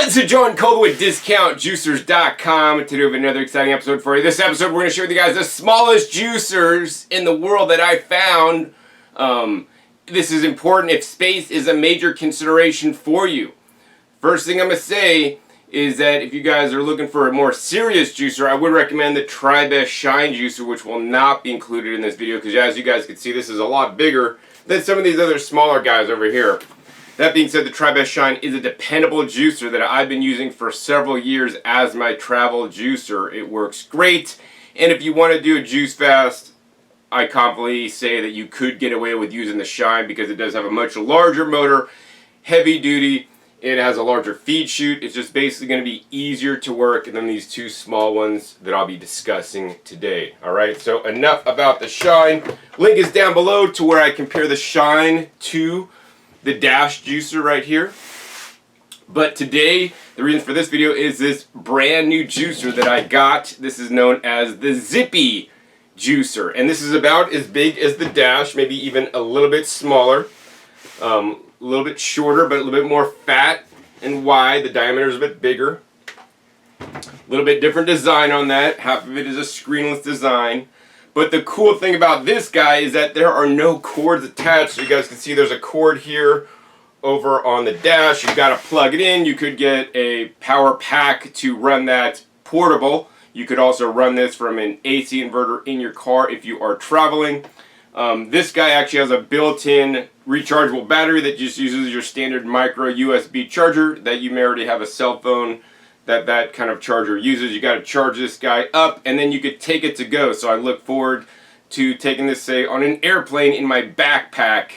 It's John Cole with DiscountJuicers.com. Today we have another exciting episode for you. This episode we're going to share with you guys the smallest juicers in the world that I found. This is important if space is a major consideration for you. First thing I'm going to say is that if you guys are looking for a more serious juicer, I would recommend the Press Shine Juicer, which will not be included in this video because as you guys can see, this is a lot bigger than some of these other smaller guys over here. That being said, the Press Shine is a dependable juicer that I've been using for several years as my travel juicer. It works great, and if you want to do a juice fast, I confidently say that you could get away with using the Shine because it does have a much larger motor, heavy duty, it has a larger feed chute. It's just basically going to be easier to work than these two small ones that I'll be discussing today. Alright, so enough about the Shine. Link is down below to where I compare the Shine to the Dash juicer right here. But today, the reason for this video is this brand new juicer that I got. This is known as the Zippy juicer. And this is about as big as the Dash, maybe even a little bit smaller. A little bit shorter, but a little bit more fat and wide. The diameter is a bit bigger. A little bit different design on that. Half of it is a screenless design. But the cool thing about this guy is that there are no cords attached. So you guys can see there's a cord here over on the Dash. You've got to plug it in. You could get a power pack to run that portable. You could also run this from an AC inverter in your car if you are traveling. This guy actually has a built-in rechargeable battery that just uses your standard micro USB charger that you may already have a cell phone that kind of charger uses. You got to charge this guy up and then you could take it to go. So I look forward to taking this, say, on an airplane in my backpack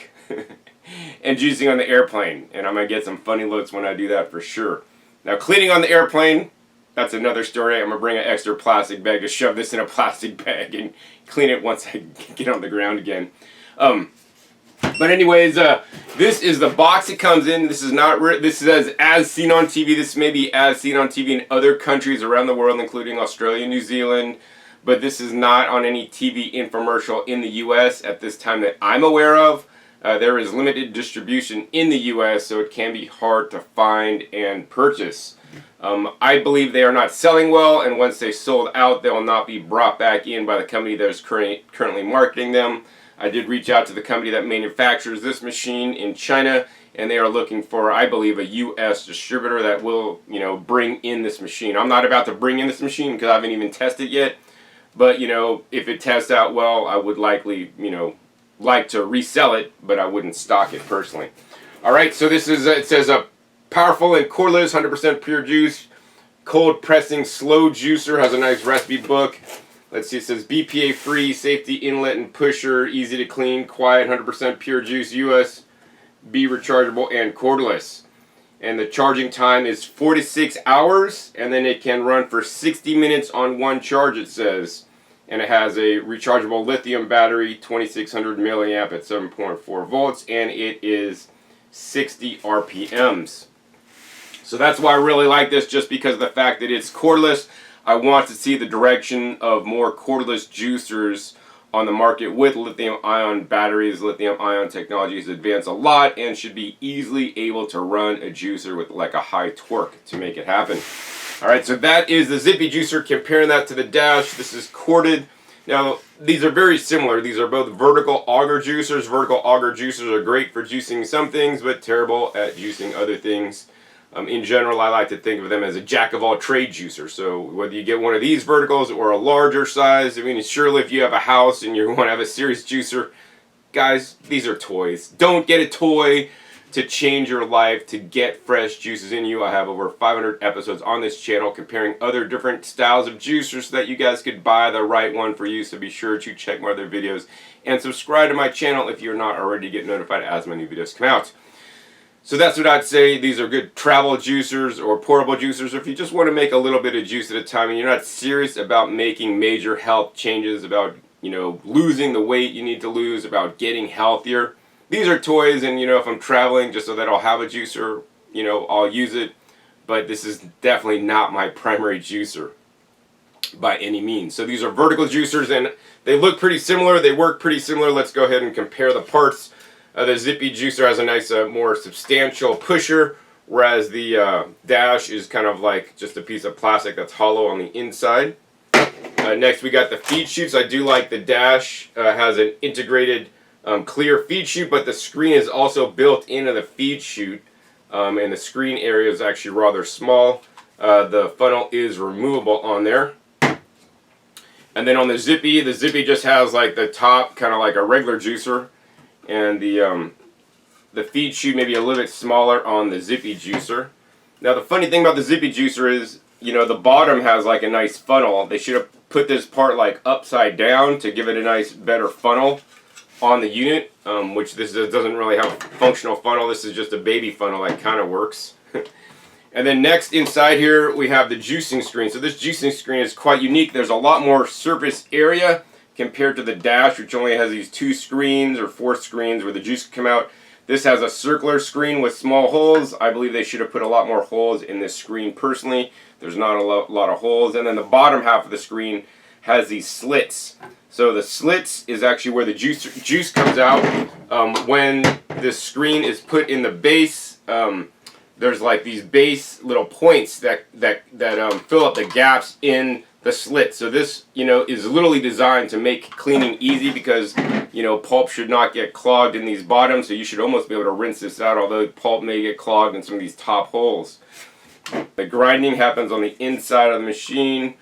and juicing on the airplane. And I'm going to get some funny looks when I do that for sure. Now cleaning on the airplane, that's another story. I'm going to bring an extra plastic bag to shove this in a plastic bag and clean it once I get on the ground again. But anyways, this is the box it comes in. This is not this is as seen on TV. This may be as seen on TV in other countries around the world, including Australia, New Zealand. But this is not on any TV infomercial in the U.S. at this time that I'm aware of. There is limited distribution in the U.S., so it can be hard to find and purchase. I believe they are not selling well, and once they sold out, they will not be brought back in by the company that is currently marketing them. I did reach out to the company that manufactures this machine in China, and they are looking for, I believe, a U.S. distributor that will, bring in this machine. I'm not about to bring in this machine because I haven't even tested it yet, but, if it tests out well, I would likely, like to resell it, but I wouldn't stock it personally. All right, so this is, it says a powerful and cordless, 100% pure juice, cold pressing slow juicer, has a nice recipe book. Let's see, it says BPA free, safety inlet and pusher, easy to clean, quiet, 100% pure juice, USB rechargeable, and cordless. And the charging time is 4 to 6 hours, and then it can run for 60 minutes on one charge, it says. And it has a rechargeable lithium battery, 2600 milliamp at 7.4 volts, and it is 60 RPMs. So that's why I really like this, just because of the fact that it's cordless. I want to see the direction of more cordless juicers on the market with lithium-ion batteries. Lithium-ion technology has advanced a lot and should be easily able to run a juicer with like a high torque to make it happen. Alright, so that is the Zippy juicer. Comparing that to the Dash, this is corded. Now, these are very similar. These are both vertical auger juicers. Vertical auger juicers are great for juicing some things, but terrible at juicing other things. In general, I like to think of them as a jack-of-all-trade juicer. So whether you get one of these verticals or a larger size, I mean, surely if you have a house and you want to have a serious juicer, guys, these are toys. Don't get a toy to change your life, to get fresh juices in you. I have over 500 episodes on this channel comparing other different styles of juicers so that you guys could buy the right one for you. So be sure to check my other videos and subscribe to my channel if you're not already to get notified as my new videos come out. So that's what I'd say. These are good travel juicers or portable juicers. Or if you just want to make a little bit of juice at a time and you're not serious about making major health changes, about, losing the weight you need to lose, about getting healthier. These are toys, and, if I'm traveling just so that I'll have a juicer, I'll use it. But this is definitely not my primary juicer by any means. So these are vertical juicers, and they look pretty similar. They work pretty similar. Let's go ahead and compare the parts. The Zippy juicer has a nice, more substantial pusher, whereas the dash is kind of like just a piece of plastic that's hollow on the inside. Next we got the feed chutes. I do like the dash has an integrated clear feed chute, but the screen is also built into the feed chute, and the screen area is actually rather small. The funnel is removable on there. And then on the Zippy just has like the top, kind of like a regular juicer, and the feed chute maybe a little bit smaller on the Zippy juicer. Now the funny thing about the Zippy juicer is, you know, the bottom has like a nice funnel. They should have put this part like upside down to give it a nice, better funnel on the unit, which this doesn't really have a functional funnel. This is just a baby funnel that kind of works. And then next inside here we have the juicing screen. So this juicing screen is quite unique. There's a lot more surface area compared to the dash, which only has these 2 screens or 4 screens where the juice can come out. This has a circular screen with small holes. I believe they should have put a lot more holes in this screen personally. There's not a lot of holes. And then the bottom half of the screen has these slits. So the slits is actually where the juice comes out. When this screen is put in the base, there's like these base little points that fill up the gaps in the slit. So this, you know, is literally designed to make cleaning easy, because, you know, pulp should not get clogged in these bottoms. So you should almost be able to rinse this out, although pulp may get clogged in some of these top holes. The grinding happens on the inside of the machine,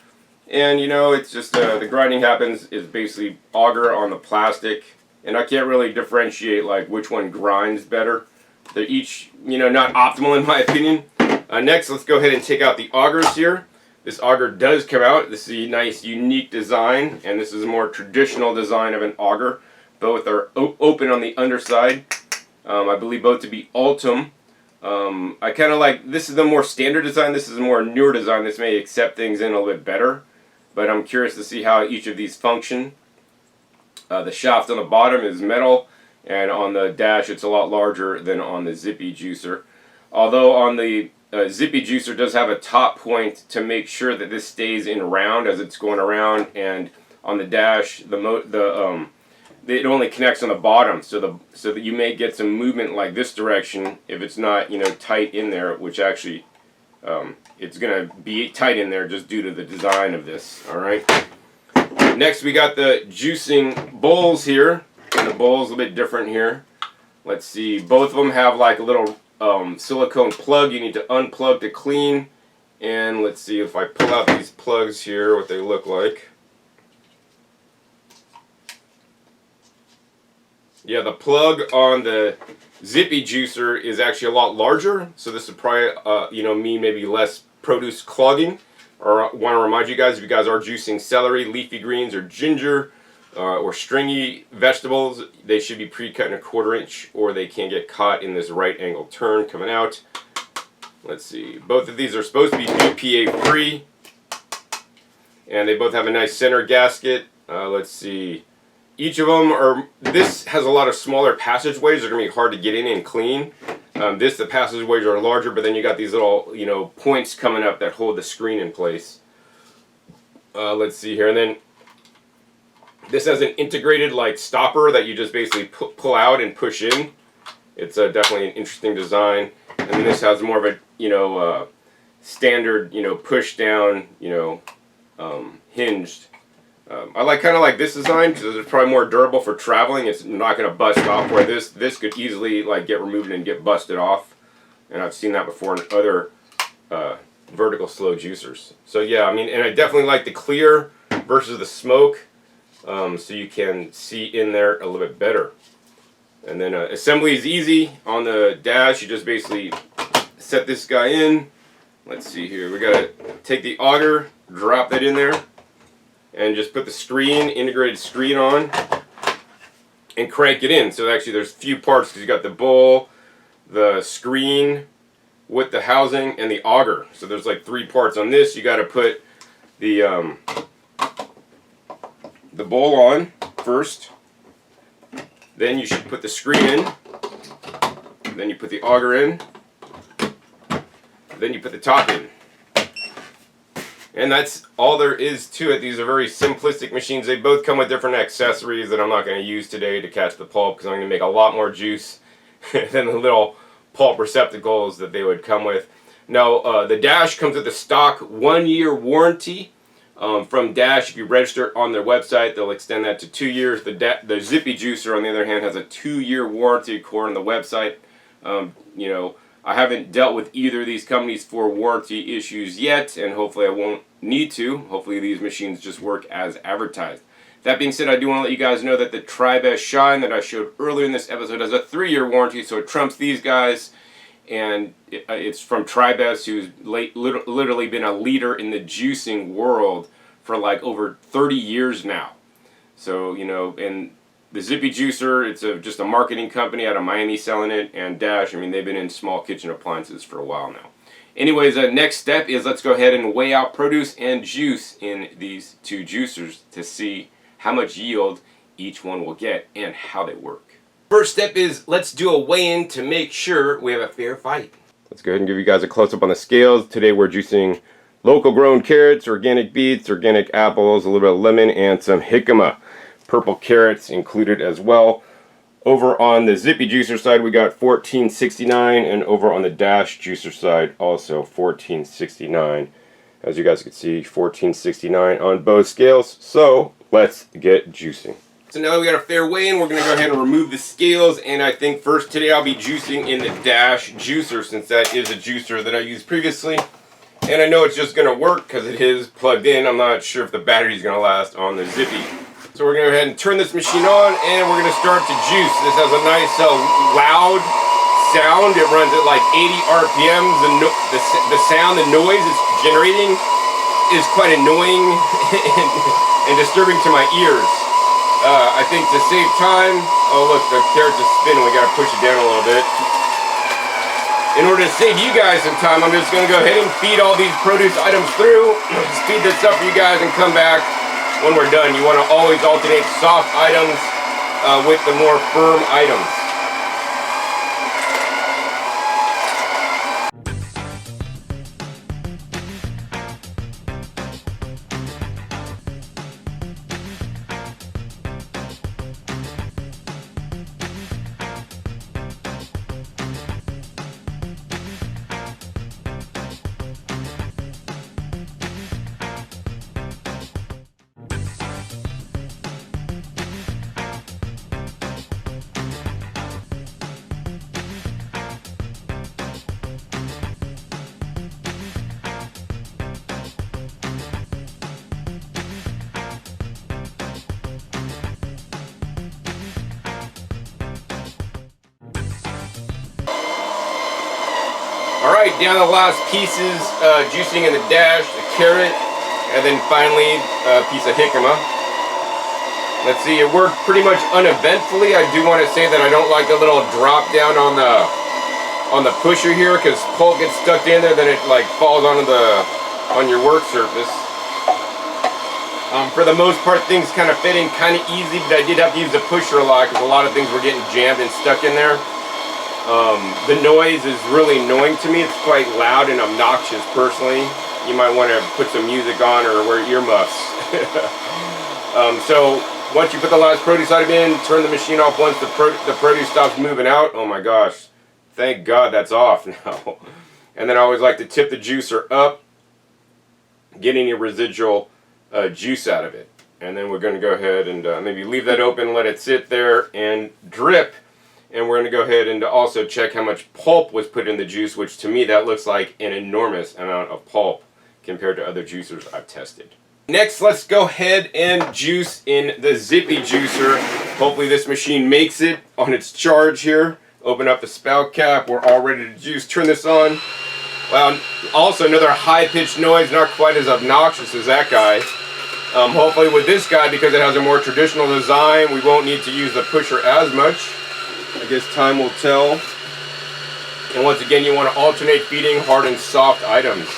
and, you know, it's just the grinding happens is basically auger on the plastic, and I can't really differentiate like which one grinds better. They're each, you know, not optimal in my opinion. Next, let's go ahead and take out the augers here. This auger does come out. This is a nice, unique design, and this is a more traditional design of an auger. Both are open on the underside. I believe both to be Ultim. I kind of like, this is the more standard design. This is a more newer design. This may accept things in a little bit better, but I'm curious to see how each of these function. The shaft on the bottom is metal, and on the dash it's a lot larger than on the Zippy juicer. Although on the Zippy juicer does have a top point to make sure that this stays in round as it's going around, and on the dash it only connects on the bottom, so that you may get some movement like this direction if it's not, you know, tight in there, which actually it's gonna be tight in there just due to the design of this. All right. Next we got the juicing bowls here, and the bowl's a little bit different here. Let's see, both of them have like a little silicone plug you need to unplug to clean, and let's see if I pull out these plugs here what they look like. Yeah, the plug on the Zippy juicer is actually a lot larger, so this would probably you know, mean maybe less produce clogging. Or I want to remind you guys, if you guys are juicing celery, leafy greens, or ginger, or stringy vegetables, they should be pre-cut in a 1/4 inch, or they can get caught in this right angle turn coming out. Let's see, both of these are supposed to be BPA free, and they both have a nice center gasket. Let's see, each of them are, this has a lot of smaller passageways. They're going to be hard to get in and clean. The passageways are larger, but then you got these little, you know, points coming up that hold the screen in place. Let's see here, and then this has an integrated like stopper that you just basically pull out and push in. It's definitely an interesting design. And then this has more of a, you know, standard, you know, push down, you know, hinged. I kind of like this design because it's probably more durable for traveling. It's not going to bust off, where this could easily like get removed and get busted off. And I've seen that before in other vertical slow juicers. So yeah, I mean, and I definitely like the clear versus the smoke, so you can see in there a little bit better. And then assembly is easy. On the dash, you just basically set this guy in. Let's see here. We got to take the auger, drop that in there, and just put the screen, integrated screen on, and crank it in. So actually there's a few parts, because you got the bowl, the screen with the housing, and the auger. So there's like 3 parts on this. You got to put the bowl on first, then you should put the screen in, then you put the auger in, then you put the top in. And that's all there is to it. These are very simplistic machines. They both come with different accessories that I'm not going to use today to catch the pulp, because I'm going to make a lot more juice than the little pulp receptacles that they would come with. Now, the Dash comes with a stock 1-year warranty from Dash. If you register on their website, they'll extend that to 2 years. The Zippy Juicer, on the other hand, has a 2-year warranty according to the website. You know, I haven't dealt with either of these companies for warranty issues yet, and hopefully I won't need to. Hopefully these machines just work as advertised. That being said, I do want to let you guys know that the Troubleshooting Shine that I showed earlier in this episode has a 3-year warranty, so it trumps these guys. And it's from Troubleshooting, who's literally been a leader in the juicing world for like over 30 years now. So, you know, and the Zippy Juicer, it's just a marketing company out of Miami selling it, and Dash, I mean, they've been in small kitchen appliances for a while now. Anyways, next step is let's go ahead and weigh out produce and juice in these two juicers to see how much yield each one will get and how they work. First step is let's do a weigh-in to make sure we have a fair fight. Let's go ahead and give you guys a close-up on the scales. Today we're juicing local grown carrots, organic beets, organic apples, a little bit of lemon, and some jicama. Purple carrots included as well. Over on the Zippy Juicer side we got $14.69, and over on the Dash Juicer side also $14.69. As you guys can see, $14.69 on both scales. So let's get juicing. So now that we got a fair weigh-in, we're going to go ahead and remove the scales, and I think first today I'll be juicing in the Dash Juicer, since that is a juicer that I used previously. And I know it's just going to work because it is plugged in. I'm not sure if the battery's going to last on the Zippy. So we're going to go ahead and turn this machine on, and we're going to start to juice. This has a nice loud sound. It runs at like 80 RPMs. The sound, the noise it's generating is quite annoying and disturbing to my ears. I think to save time, oh look, the carrots are spinning, we gotta push it down a little bit. In order to save you guys some time, I'm just gonna go ahead and feed all these produce items through, speed this up for you guys, and come back when we're done. You wanna always alternate soft items with the more firm items. Alright, down to the last pieces, juicing in the Dash, the carrot, and then finally a piece of jicama. Let's see, it worked pretty much uneventfully. I do want to say that I don't like the little drop down on the pusher here, because pulp gets stuck in there, then it like falls on your work surface. For the most part, things kind of fit in kind of easy, but I did have to use the pusher a lot because a lot of things were getting jammed and stuck in there. The noise is really annoying to me. It's quite loud and obnoxious personally. You might want to put some music on or wear earmuffs. So once you put the last produce item in, turn the machine off once the produce stops moving out. Oh my gosh. Thank God that's off now. And then I always like to tip the juicer up, getting your residual juice out of it. And then we're going to go ahead and maybe leave that open, let it sit there and drip. And we're going to go ahead and also check how much pulp was put in the juice, which to me that looks like an enormous amount of pulp compared to other juicers I've tested. Next, let's go ahead and juice in the Zippy Juicer. Hopefully this machine makes it on its charge here. Open up the spout cap, we're all ready to juice. Turn this on. Well, also another high-pitched noise, not quite as obnoxious as that guy. Hopefully with this guy, because it has a more traditional design, we won't need to use the pusher as much. I guess time will tell. And once again, you want to alternate feeding hard and soft items.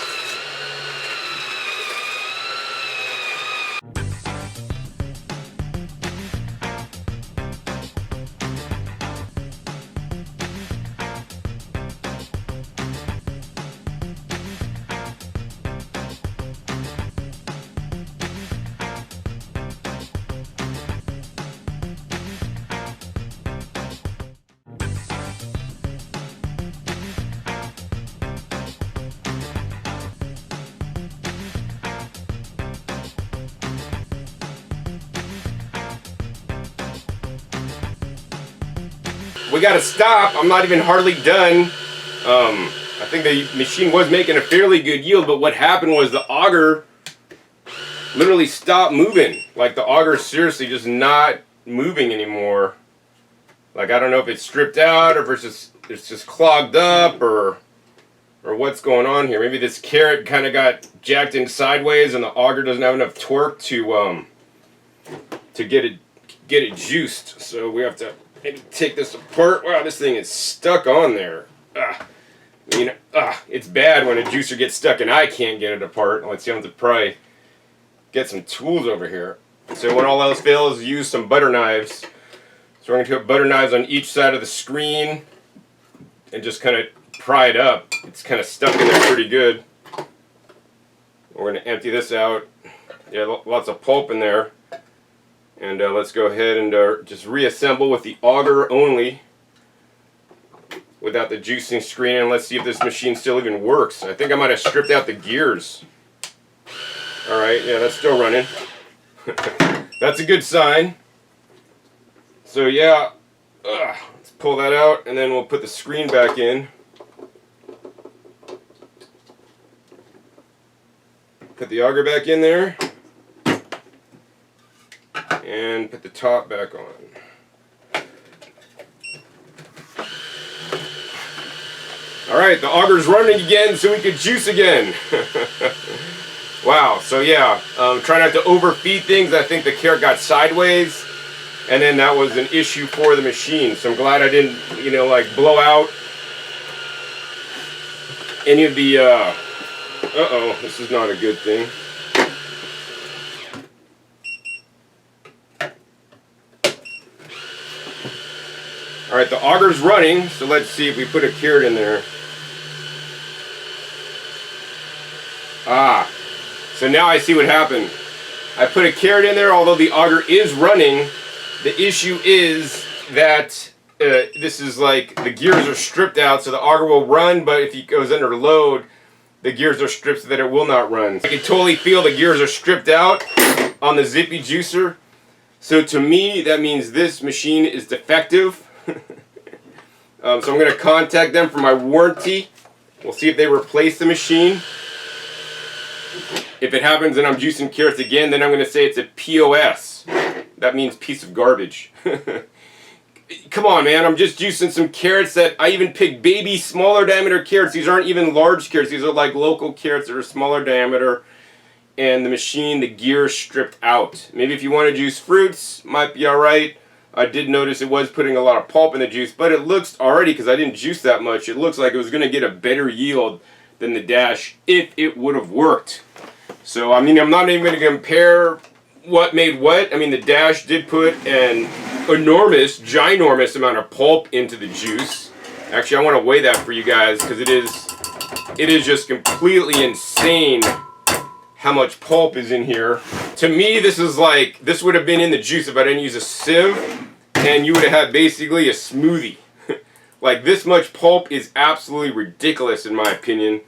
we got to stop. I'm not even hardly done. I think the machine was making a fairly good yield, but what happened was the auger literally stopped moving. Like the auger is seriously just not moving anymore. Like I don't know if it's stripped out or if it's just clogged up or what's going on here. Maybe this carrot kind of got jacked in sideways and the auger doesn't have enough torque to get it juiced. So we have to maybe take this apart. Wow, this thing is stuck on there. It's bad when a juicer gets stuck and I can't get it apart. Let's see, I have to probably get some tools over here. So when all else fails, use some butter knives. So we're going to put butter knives on each side of the screen and just kind of pry it up. It's kind of stuck in there pretty good. We're going to empty this out. Yeah, lots of pulp in there. And let's go ahead and just reassemble with the auger only without the juicing screen, and let's see if this machine still even works. I think I might have stripped out the gears. Alright, yeah, that's still running. That's a good sign. So yeah, let's pull that out and then we'll put the screen back in. Put the auger back in there. And put the top back on. Alright, the auger's running again so we can juice again. Wow, so yeah, try not to overfeed things. I think the carrot got sideways, and then that was an issue for the machine. So I'm glad I didn't, like blow out any of the, uh-oh, this is not a good thing. Alright, the auger's running, so let's see if we put a carrot in there. So now I see what happened. I put a carrot in there, although the auger is running. The issue is that this is like the gears are stripped out, so the auger will run, but if it goes under load, the gears are stripped so that it will not run. I can totally feel the gears are stripped out on the Zippy juicer. So to me, that means this machine is defective. So I'm going to contact them for my warranty. We'll see if they replace the machine. If it happens and I'm juicing carrots again, then I'm going to say it's a POS. That means piece of garbage. Come on, man. I'm just juicing some carrots that I even picked baby, smaller diameter carrots. These aren't even large carrots. These are like local carrots that are smaller diameter. And the machine, the gear stripped out. Maybe if you want to juice fruits, might be alright. I did notice it was putting a lot of pulp in the juice, but it looks already, because I didn't juice that much, it looks like it was going to get a better yield than the dash if it would have worked. So, I mean, I'm not even going to compare what made what. I mean, the dash did put an enormous, ginormous amount of pulp into the juice. Actually, I want to weigh that for you guys, because it is just completely insane how much pulp is in here. To me, this would have been in the juice if I didn't use a sieve, and you would have had basically a smoothie. Like, this much pulp is absolutely ridiculous in my opinion.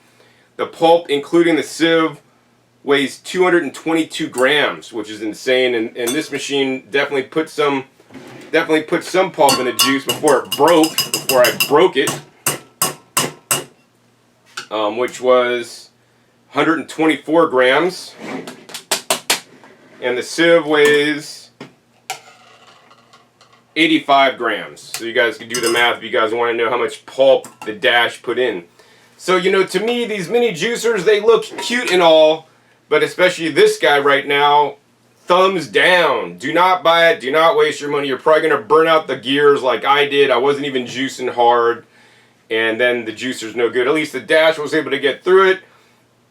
The pulp, including the sieve, weighs 222 grams, which is insane, and this machine definitely put some pulp in the juice before I broke it, which was 124 grams, and the sieve weighs 85 grams. So you guys can do the math if you guys want to know how much pulp the dash put in. So, to me, these mini juicers, they look cute and all, but especially this guy right now, thumbs down. Do not buy it. Do not waste your money. You're probably going to burn out the gears like I did. I wasn't even juicing hard, and then the juicer's no good. At least the dash was able to get through it.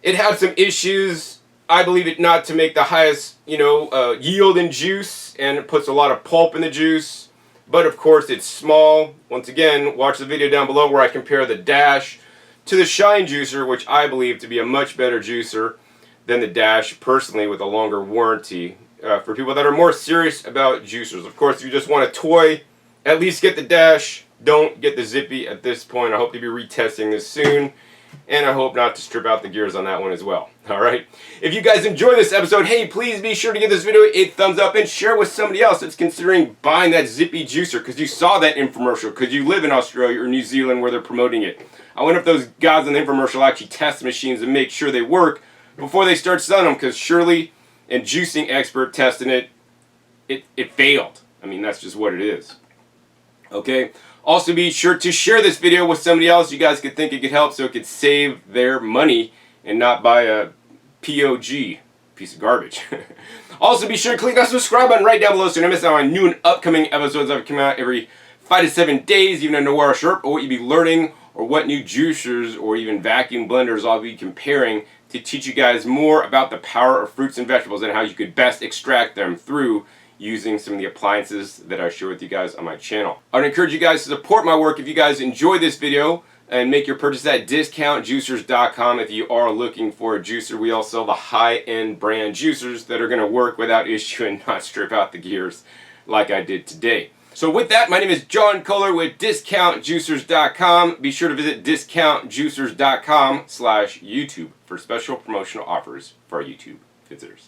It had some issues. I believe it not to make the highest, yield in juice, and it puts a lot of pulp in the juice. But of course, it's small. Once again, watch the video down below where I compare the dash to the Shine juicer, which I believe to be a much better juicer than the dash, personally, with a longer warranty. For people that are more serious about juicers. Of course, if you just want a toy, at least get the dash. Don't get the Zippy at this point. I hope to be retesting this soon. And I hope not to strip out the gears on that one as well. Alright? If you guys enjoy this episode, hey, please be sure to give this video a thumbs up and share with somebody else that's considering buying that Zippy juicer because you saw that infomercial, because you live in Australia or New Zealand where they're promoting it. I wonder if those guys in the infomercial actually test the machines and make sure they work before they start selling them, because Shirley and juicing expert testing it failed. I mean, that's just what it is. Okay? Also, be sure to share this video with somebody else you guys could think it could help, so it could save their money and not buy a POG, piece of garbage. Also, be sure to click that subscribe button right down below so you don't miss out on new and upcoming episodes that come out every 5 to 7 days, even to know where sharp or what you'll be learning or what new juicers or even vacuum blenders I'll be comparing to teach you guys more about the power of fruits and vegetables and how you could best extract them through using some of the appliances that I share with you guys on my channel. I would encourage you guys to support my work if you guys enjoy this video and make your purchase at discountjuicers.com if you are looking for a juicer. We all sell the high-end brand juicers that are going to work without issue and not strip out the gears like I did today. So with that, my name is John Kohler with discountjuicers.com. Be sure to visit discountjuicers.com/YouTube for special promotional offers for our YouTube visitors.